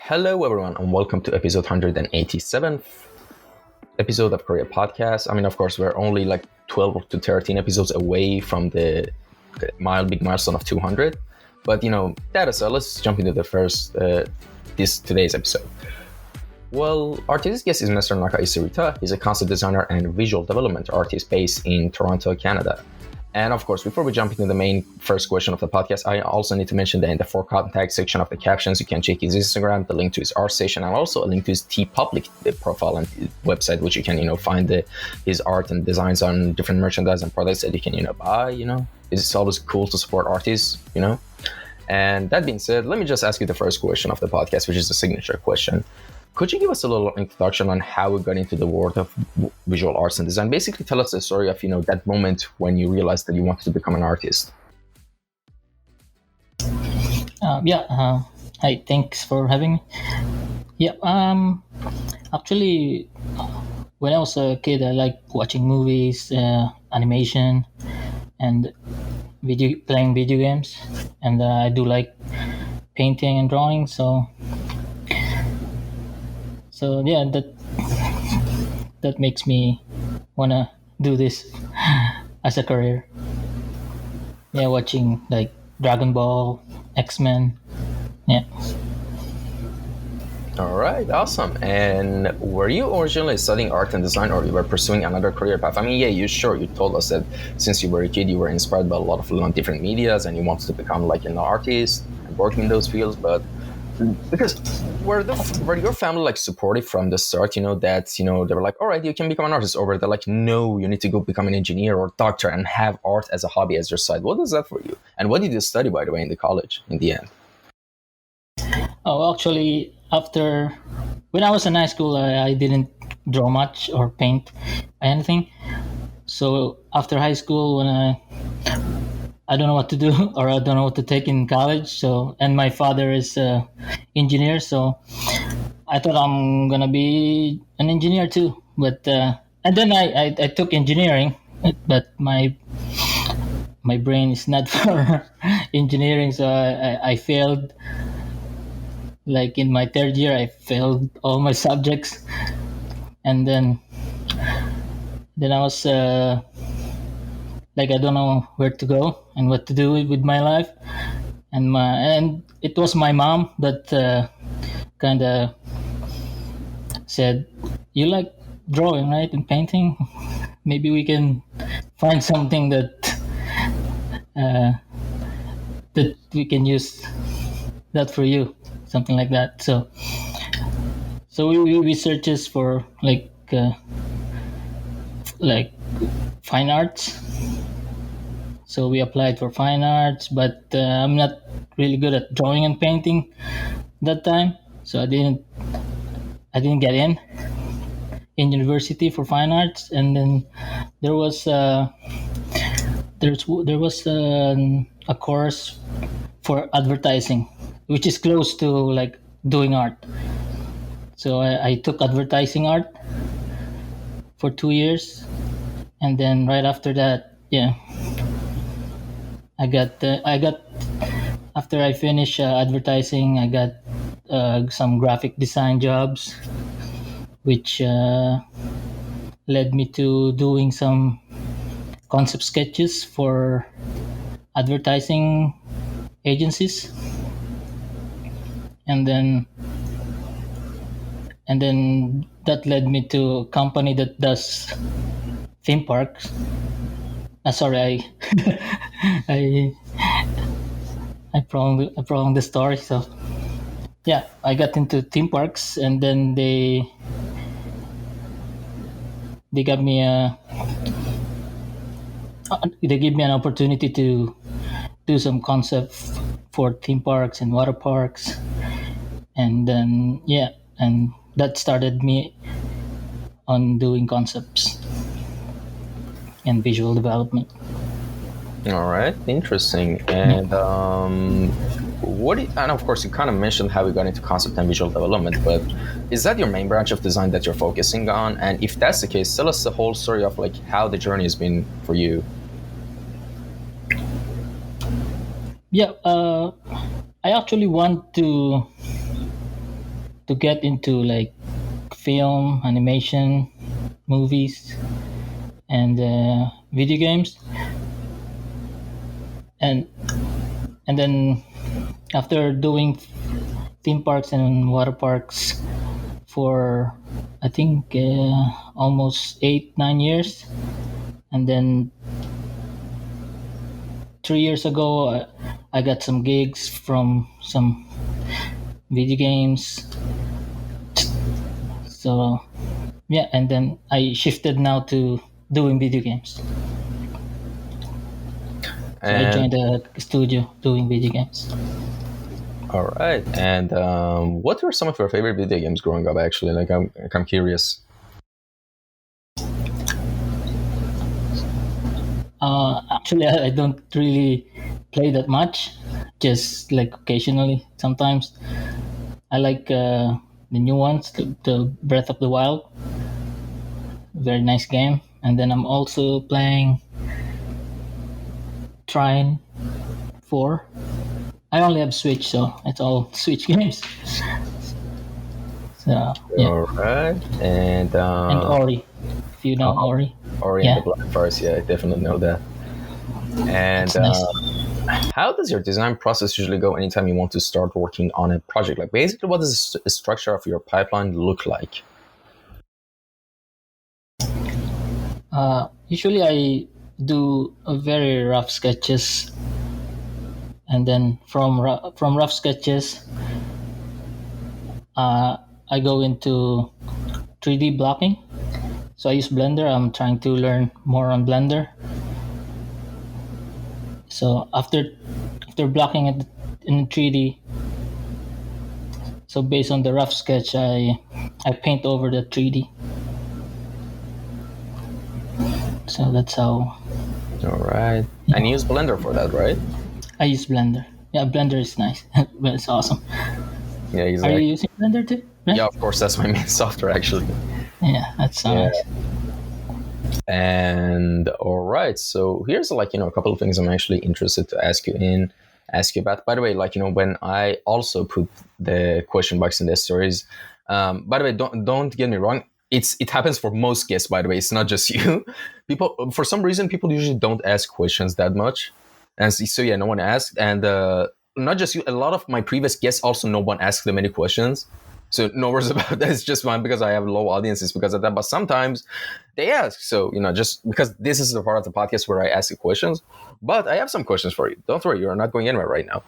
Hello, everyone, and welcome to episode 187 episode of Kouryer podcast. I mean, of course, we're only like 12 to 13 episodes away from the big milestone of 200. But that aside, let's jump into the first today's episode. Well, our today's guest is Mr. Naka Isurita. He's a concept designer and visual development artist based in Toronto, Canada. And of course, before we jump into the main first question of the podcast, I also need to mention that in the for contact section of the captions, you can check his Instagram, the link to his art station, and also a link to his TeePublic profile and website, which you can, find his art and designs on different merchandise and products that you can, buy. It's always cool to support artists. And that being said, let me just ask you the first question of the podcast, which is the signature question. Could you give us a little introduction on how we got into the world of visual arts and design? Basically, tell us the story of, that moment when you realized that you wanted to become an artist. Hi, thanks for having me. Actually, when I was a kid, I liked watching movies, animation, and playing video games. And I do like painting and drawing, so yeah, that makes me wanna do this as a career. Yeah, watching like Dragon Ball, X-Men. Yeah. All right, awesome. And were you originally studying art and design, or you were pursuing another career path? I mean, yeah, you told us that since you were a kid, you were inspired by a lot of different medias, and you wanted to become like an artist and working in those fields. But because were your family like supportive from the start? That they were like, all right, you can become an artist, or they're like, no, you need to go become an engineer or doctor and have art as a hobby as your side. What was that for you? And what did you study, by the way, in the college in the end? Oh, actually, when I was in high school, I didn't draw much or paint anything. So after high school, when I don't know what to do or I don't know what to take in college. And my father is an engineer, so I thought I'm gonna be an engineer too. But and then I took engineering, but my brain is not for engineering, so I failed. Like in my third year, I failed all my subjects, and then I was like, I don't know where to go and what to do with my life, and it was my mom that kind of said, "You like drawing, right, and painting? Maybe we can find something that we can use that for you." Something like that. So we searches for like fine arts. So we applied for fine arts, but I'm not really good at drawing and painting that time. So I didn't get in university for fine arts. And then there was a course for advertising, which is close to like doing art. So I took advertising art for 2 years, and then right after that, I got after I finished advertising, I got some graphic design jobs, which led me to doing some concept sketches for advertising agencies. And then that led me to a company that does theme parks. Sorry, I prolonged the story. So yeah, I got into theme parks, and then they got me they gave me an opportunity to do some concept for theme parks and water parks. And then and that started me on doing concepts and visual development. All right, interesting. And and of course, you kind of mentioned how you got into concept and visual development, but is that your main branch of design that you're focusing on? And if that's the case, tell us the whole story of like how the journey has been for you. I actually want to to get into like film, animation, movies, and video games, and then after doing theme parks and water parks for I think almost 8-9 years, and then 3 years ago I got some gigs from some video games. So yeah, and then I shifted now to doing video games. So I And joined a studio doing video games. all right. And what were some of your favorite video games growing up? Actually, like I'm curious. Actually, I don't really play that much. Just like occasionally, sometimes. I like the new ones, the Breath of the Wild. Very nice game. And then I'm also playing Trine 4. I only have Switch, so it's all Switch games. So yeah, All right. And Ori, if you know Ori. Ori and Yeah. the Blind Forest. Yeah, I definitely know that. And It's nice. how does your design process usually go anytime you want to start working on a project? Like basically, what does the structure of your pipeline look like? Usually I do a very rough sketches, and then from rough sketches, I go into 3D blocking. So I use Blender. I'm trying to learn more on Blender. So after blocking it in 3D, so based on the rough sketch, I paint over the 3D. So that's how All right. And you use Blender for that, right? I use Blender. Yeah, Blender is nice. It's awesome. Yeah, Are exactly. you using Blender too? Right? Yeah, of course. That's my main software, actually. Yeah, that's so Yeah. nice. And all right, so here's like a couple of things I'm actually interested to ask you about. By the way, like when I also put the question box in the stories. By the way, don't get me wrong. It happens for most guests. By the way, it's not just you. People for some reason people usually don't ask questions that much, and so yeah, no one asked, and not just you. A lot of my previous guests also no one asked them any questions. So no worries about that. It's just fine because I have low audiences because of that. But sometimes they ask. So, just because this is the part of the podcast where I ask you questions. But I have some questions for you. Don't worry, you're not going anywhere right now.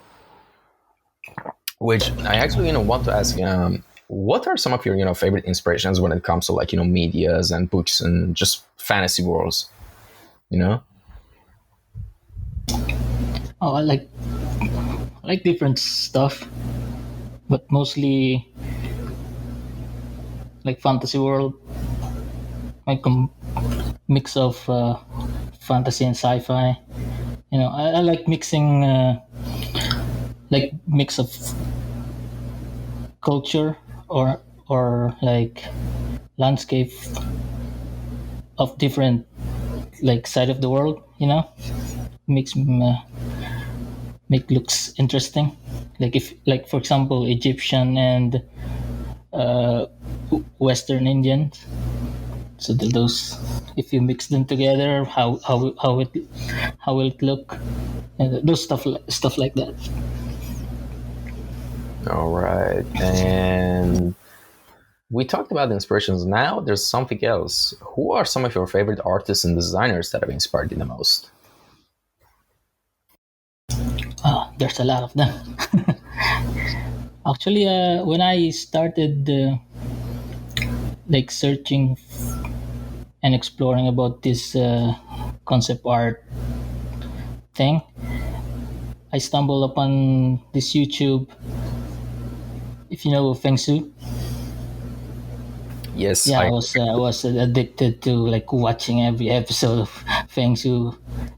Which I actually, want to ask, what are some of your, favorite inspirations when it comes to like, medias and books and just fantasy worlds, Oh, I like different stuff, but mostly like fantasy world, like a mix of fantasy and sci-fi. I like mixing, like mix of culture or like landscape of different like side of the world. Makes make looks interesting. Like if like for example Egyptian and Western Indians. So those, if you mix them together, how will it look? And those stuff like that. All right. And we talked about inspirations. Now there's something else. Who are some of your favorite artists and designers that have inspired you the most? There's a lot of them. Actually, when I started like searching and exploring about this concept art thing, I stumbled upon this YouTube. If you know Feng Shui. Yes, Yeah, I was addicted to like watching every episode of Feng Shui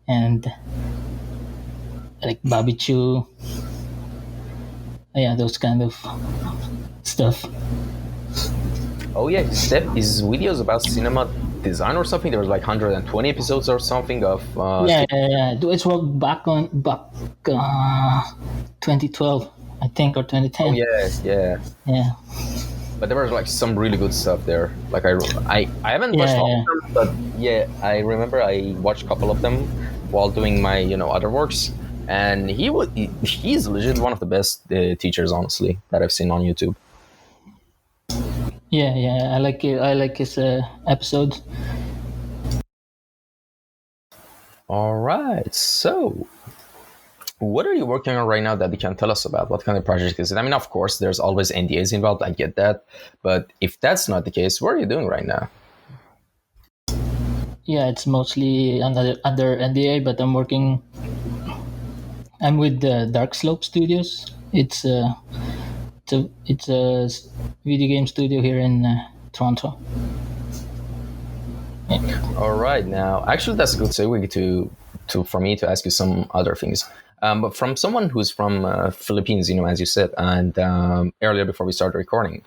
and like Bobby Chu. Yeah, those kind of stuff. Oh yeah, his videos about cinema design or something. There was like 120 episodes or something of. Yeah. It's back 2012, I think, or 2010. Oh yeah. Yeah. but there was like some really good stuff there. Like I haven't watched all of them, but yeah, I remember I watched a couple of them while doing my other works, and he's legit one of the best teachers, honestly, that I've seen on YouTube. Yeah, I like it. I like his episodes. All right, so what are you working on right now that you can tell us about? What kind of project is it? I mean, of course, there's always NDAs involved. I get that, but if that's not the case, what are you doing right now? Yeah, it's mostly under NDA, but I'm working. I'm with the Dark Slope Studios. It's a video game studio here in Toronto. All right, now actually that's a good segue to for me to ask you some other things. But from someone who's from Philippines, as you said, and earlier before we started recording,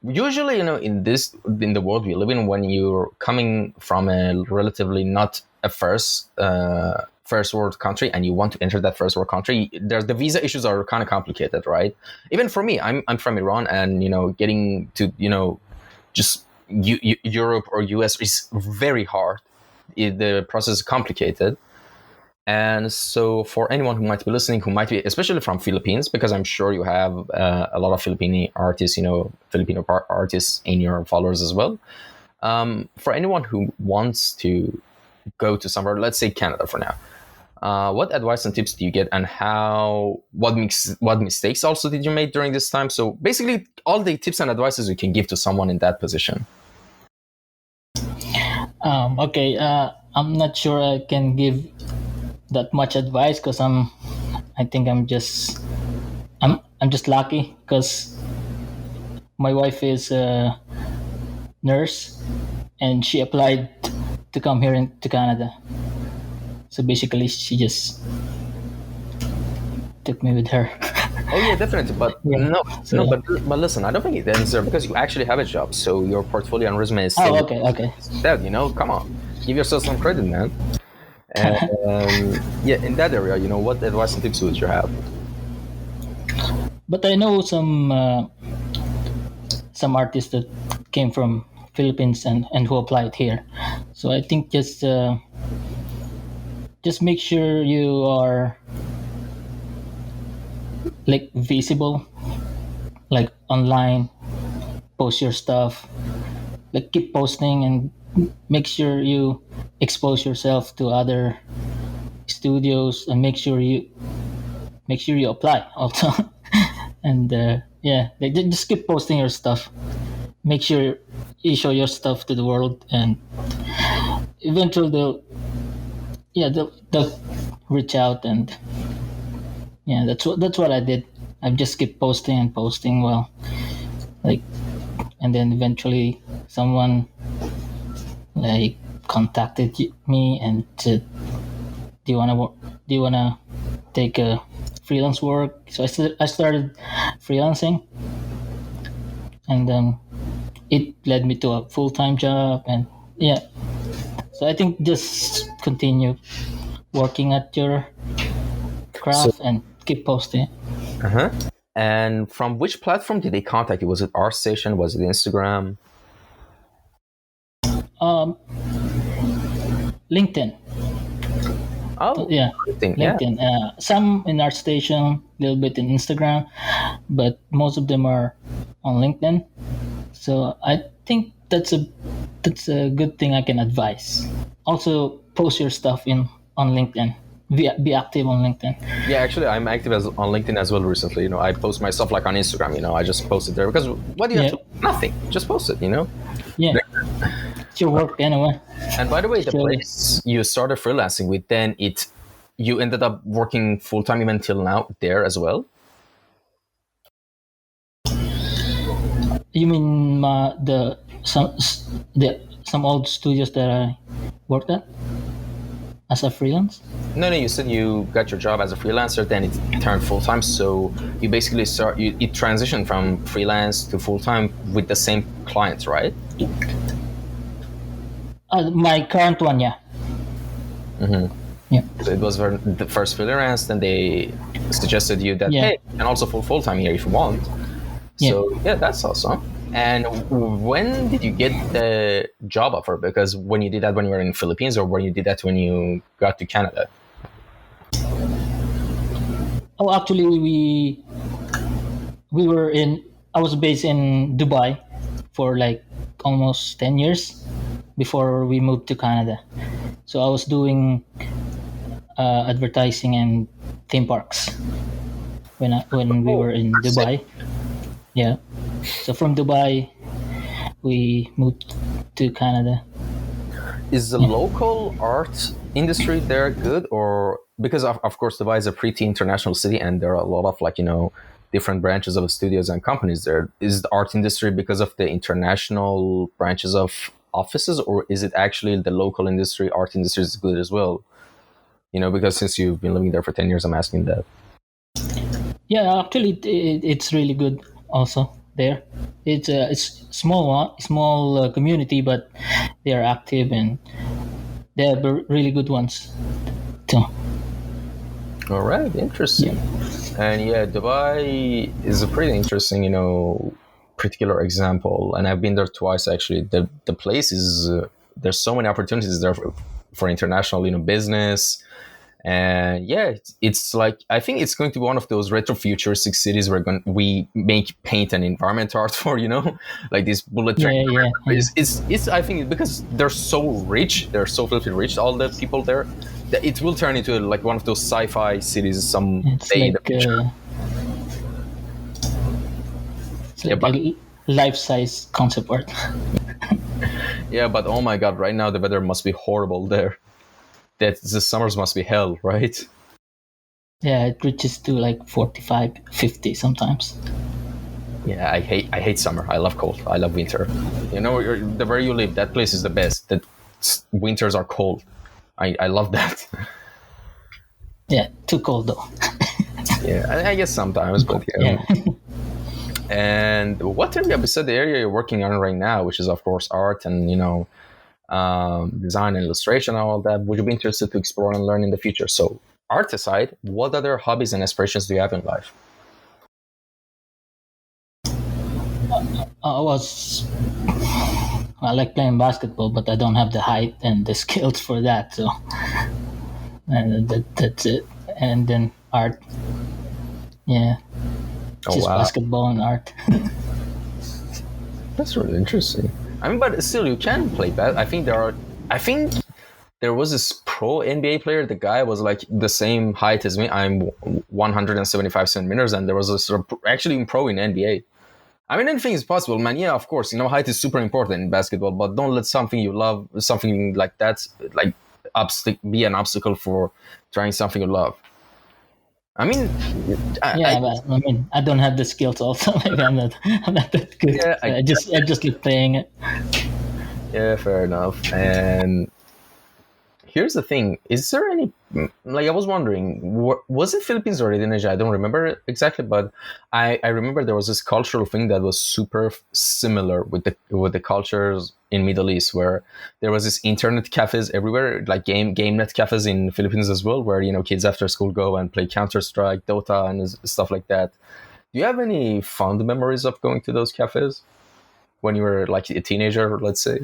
usually in the world we live in, when you're coming from a relatively not a first world country and you want to enter that first world country, the visa issues are kind of complicated, right? Even for me, I'm from Iran, and getting to just Europe or US is very hard. The process is complicated. And so for anyone who might be listening, who might be especially from Philippines, because I'm sure you have a lot of Filipino artists, Filipino artists in your followers as well. For anyone who wants to go to somewhere, let's say Canada for now, what advice and tips do you get, and what mistakes also did you make during this time? So basically all the tips and advices you can give to someone in that position. Okay, I'm not sure I can give that much advice because I think I'm just lucky because my wife is a nurse and she applied to come here to Canada. So basically, she just took me with her. Oh yeah, definitely. But but listen, I don't think it ends there because you actually have a job. So your portfolio and resume is still okay. That come on, give yourself some credit, man. And yeah, in that area, what advice and tips would you have? But I know some artists that came from Philippines and who applied here. So I think just make sure you are like visible, like online, post your stuff, like keep posting, and make sure you expose yourself to other studios, and make sure you apply also. And just keep posting your stuff. Make sure you show your stuff to the world, and eventually they'll reach out. And that's what I did. I just keep posting and posting. Well, and then eventually someone contacted me and said, "Do you wanna take a freelance work?" So I started freelancing, and then it led me to a full-time job. And so I think just continue working at your craft and keep posting. And from which platform did they contact you? Was it ArtStation? Was it Instagram? LinkedIn. Oh yeah, LinkedIn. Some in ArtStation, a little bit in Instagram, but most of them are on LinkedIn. So I think that's a good thing I can advise. Also, post your stuff on LinkedIn. Be active on LinkedIn. Yeah, actually, I'm active on LinkedIn as well recently. I post my stuff like on Instagram. I just post it there because what do you have to? Nothing. Just post it. Yeah. It's your work anyway. And by the way, the place you started freelancing with, then you ended up working full time even till now there as well. You mean some old studios that I worked at as a freelance? No, you said you got your job as a freelancer, then it turned full time. So you basically it transitioned from freelance to full time with the same clients, right? My current one, yeah. Mm-hmm. Yeah. So it was the first freelance, then they suggested you that hey, you can also full time here if you want. So yeah, that's awesome. And when did you get the job offer? Because when you did that when you were in Philippines, or when you did that when you got to Canada? Oh, actually, we were in. I was based in Dubai for like almost 10 years before we moved to Canada. So I was doing advertising and theme parks when we Oh, were in Dubai. Yeah. So from Dubai, we moved to Canada. is the Yeah. local art industry there good, or because of course Dubai is a pretty international city and there are a lot of different branches of studios and companies there. Is the art industry because of the international branches of offices, or is it actually the local industry art industry is good as well? Because since you've been living there for 10 years, I'm asking that. Yeah, actually, it's really good. Also, there, it's small community, but they are active and they have really good ones too. All right, Yeah, interesting. And yeah, Dubai is a pretty interesting, particular example. And I've been there twice actually. The place is there's so many opportunities there for international, business. And yeah, it's like I think it's going to be one of those retrofuturistic cities where we make paint and environment art for, like these bullet train. yeah. It's I think because they're so rich, they're so filthy rich, all the people there, that it will turn into like one of those sci-fi cities some It's day in the like future. it's Yeah, like but a life-size concept art. oh my god, right now the weather must be horrible there. That the summers must be hell, right? Yeah, it reaches to like 45, 50 sometimes. Yeah, I hate summer. I love cold. I love winter. The where you live, that place is the best. That winters are cold. I love that. Yeah, too cold though. Yeah, I guess sometimes, but yeah. Yeah. And what area beside the area you're working on right now, which is of course art and design and illustration and all that, would you be interested to explore and learn in the future? So, art aside, what other hobbies and aspirations do you have in life? I like playing basketball, but I don't have the height and the skills for that. So, and that's it. And then art. Yeah, Oh just wow, basketball and art. that's really interesting. I mean, but still, you can play that. I think there was this pro NBA player. The guy was like the same height as me. I'm 175 centimeters, and there was a sort of actually pro in NBA. I mean, anything is possible, man. Yeah, of course. Height is super important in basketball, but don't let something you love, something like that, like be an obstacle for trying something you love. I mean, Yeah, but I mean, I don't have the skills. Also, maybe I'm not that good. yeah, So I just like playing it. yeah, fair enough. And here's the thing: is there any I was wondering, was it Philippines or Indonesia? I don't remember exactly, but I remember there was this cultural thing that was super similar with the cultures in Middle East, where there was this internet cafes everywhere, like game net cafes in Philippines as well, where kids after school go and play Counter Strike, Dota, and stuff like that. Do you have any fond memories of going to those cafes when you were like a teenager, let's say?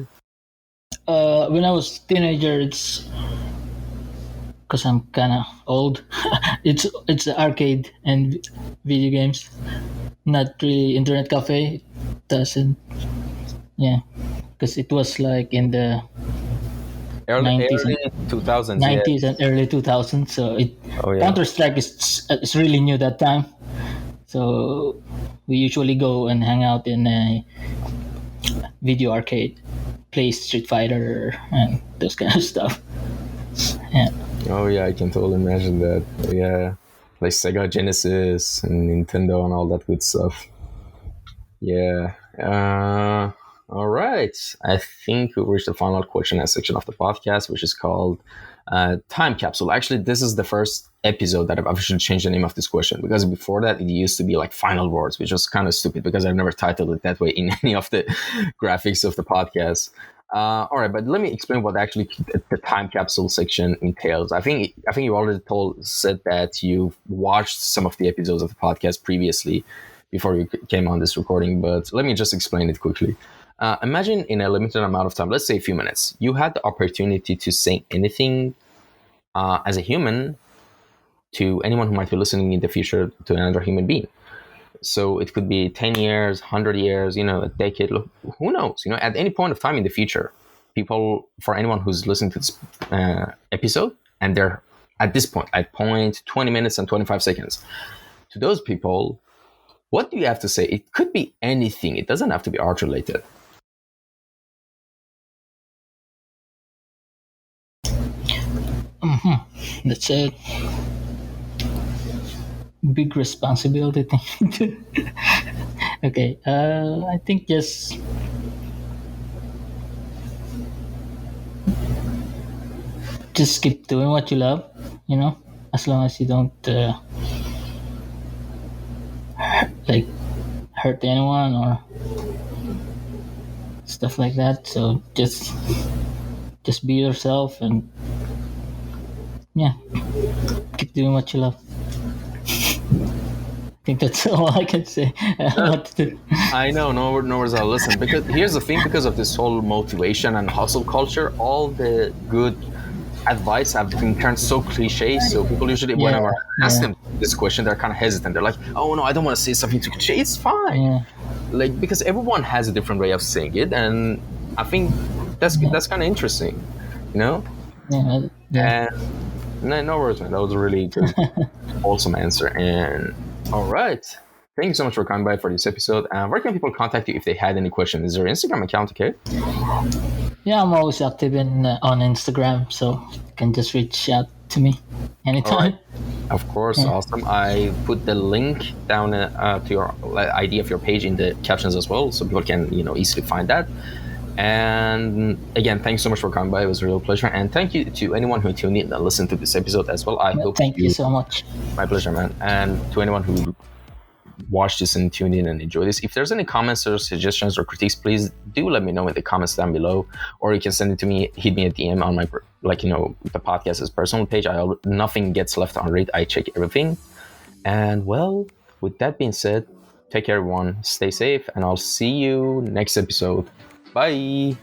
When I was teenager, it's because I'm kind of old. It's arcade and video games, not really internet cafe. It doesn't. Yeah, because it was like in the Early 2000s, yeah. 90s and early 2000s. So Oh yeah. Counter Strike is really new that time. So we usually go and hang out in a video arcade, play Street Fighter and those kind of stuff. Yeah. Oh yeah, I can totally imagine that. Yeah, like Sega Genesis and Nintendo and all that good stuff. Yeah. All right. I think we reached the final question and section of the podcast, which is called time capsule. Actually, this is the first episode that I've officially changed the name of this question, because before that it used to be like final words, which was kind of stupid because I've never titled it that way in any of the graphics of the podcast. All right, but let me explain what actually the time capsule section entails. I think you already said that you've watched some of the episodes of the podcast previously. before you came on this recording, but let me just explain it quickly. Imagine in a limited amount of time, let's say a few minutes, you had the opportunity to say anything as a human to anyone who might be listening in the future, to another human being. So it could be 10 years, 100 years, a decade, who knows? At any point of time in the future, people, for anyone who's listening to this episode, and they're at this point, at 20 minutes and 25 seconds, to those people, what do you have to say? It could be anything. It doesn't have to be art related. That's a big responsibility thing to. Okay, I think just keep doing what you love, as long as you don't like hurt anyone or stuff like that. So just be yourself and keep doing what you love. I think that's all I can say. I know, no worries. I'll listen. Because here's the thing: because of this whole motivation and hustle culture, all the good advice have been turned so cliche. So people usually, whenever I ask them this question, they're kind of hesitant. They're like, "Oh no, I don't want to say something too cliche. It's fine." Yeah. Like, because everyone has a different way of saying it, and I think that's kind of interesting, Yeah. And no worries, man. That was a really good, awesome answer. And all right. Thank you so much for coming by for this episode. Where can people contact you if they had any questions? Is there an Instagram account, okay? Yeah, I'm always active on Instagram, so you can just reach out to me anytime. Right. Of course, awesome. I put the link down to your ID of your page in the captions as well, so people can easily find that. And again, thanks so much for coming by. It was a real pleasure. And thank you to anyone who tuned in and listened to this episode as well. Thank you so much. My pleasure, man. And to anyone who watched this and tuned in and enjoyed this, if there's any comments or suggestions or critiques, please do let me know in the comments down below, or you can send it to me, hit me a DM on my the podcast's personal page. Nothing gets left unread. I check everything. And well, with that being said, take care everyone, stay safe, and I'll see you next episode. Bye.